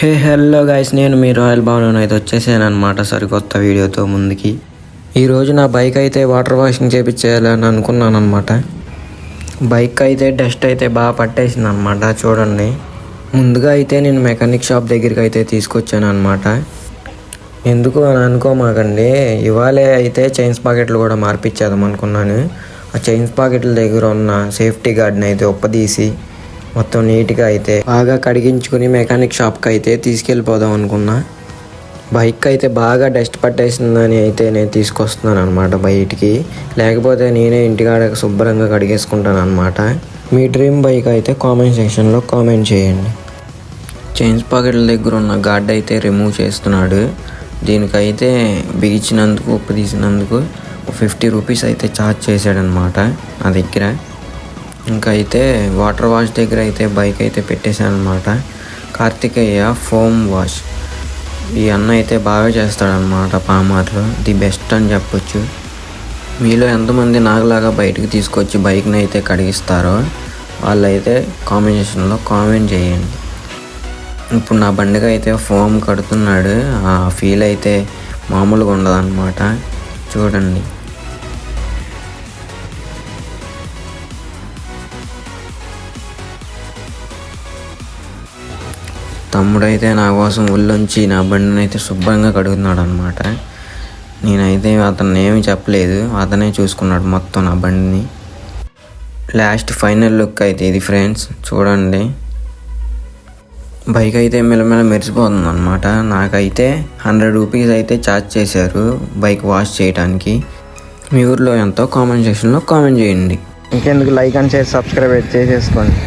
Hello guys, నేను మీ royal Bhavan అయితే వచ్చేసాను అనమాట సరికొత్త వీడియోతో ముందుకి. ఈరోజు నా బైక్ అయితే వాటర్ వాషింగ్ చేయించేయాలని అనుకున్నాను అనమాట. బైక్ అయితే డస్ట్ అయితే బాగా పట్టేసింది అనమాట. చూడండి, ముందుగా అయితే నేను మెకానిక్ షాప్ దగ్గరికి అయితే తీసుకొచ్చాను అనమాట. ఎందుకు అని అనుకోమాకండి, ఇవాళే అయితే చైన్స్ పాకెట్లు కూడా మార్పిచ్చేద్దాం అనుకున్నాను. ఆ చైన్స్ పాకెట్ల దగ్గర ఉన్న సేఫ్టీ గార్డ్ని అయితే ఒప్పదీసి మొత్తం నీట్గా అయితే బాగా కడిగించుకుని మెకానిక్ షాప్కి అయితే తీసుకెళ్ళిపోదాం అనుకున్నా. బైక్ అయితే బాగా డస్ట్ పట్టేసిందని అయితే నేను తీసుకొస్తున్నాను అనమాట బయటికి. లేకపోతే నేనే ఇంటికాడ శుభ్రంగా కడిగేసుకుంటాను అనమాట. మీ డ్రీమ్ బైక్ అయితే కామెంట్ సెక్షన్లో కామెంట్ చేయండి. చైన్స్ పాకెట్ల దగ్గర ఉన్న గార్డ్ అయితే రిమూవ్ చేస్తున్నాడు. దీనికైతే బిగించినందుకు ఉప్పు తీసినందుకు 50 రూపీస్ అయితే ఛార్జ్ చేశాడనమాట నా దగ్గర. ఇంకా అయితే వాటర్ వాష్ దగ్గర అయితే బైక్ అయితే పెట్టేశాను అనమాట. కార్తికేయ ఫోమ్ వాష్ ఈ అన్న అయితే బాగా చేస్తాడనమాట. పామార్లో ది బెస్ట్ అని చెప్పొచ్చు. మీలో ఎంతమంది నాకులాగా బయటకు తీసుకొచ్చి బైక్ని అయితే కడిగిస్తారో వాళ్ళైతే కామెంటేషన్లో కామెంట్ చేయండి. ఇప్పుడు నా బండికి అయితే ఫోమ్ కడుతున్నాడు. ఆ ఫీల్ అయితే మామూలుగా ఉండదు అనమాట. చూడండి, తమ్ముడైతే నా కోసం ఒళ్ళొంచి నా బండిని అయితే శుభ్రంగా కడుగుతున్నాడు అనమాట. నేనైతే అతను ఏమీ చెప్పలేదు, అతనే చూసుకున్నాడు మొత్తం నా బండిని. లాస్ట్ ఫైనల్ లుక్ అయితే ఇది ఫ్రెండ్స్, చూడండి. బైక్ అయితే మెల్లమెల్ల మెరిసిపోతుంది అనమాట. నాకైతే 100 రూపీస్ అయితే ఛార్జ్ చేశారు బైక్ వాష్ చేయడానికి. మీ ఊర్లో ఎంతో కామెంట్ సెక్షన్లో కామెంట్ చేయండి. ఇంకెందుకు, లైక్ అండ్ షేర్ సబ్స్క్రైబ్ చేసేసుకోండి.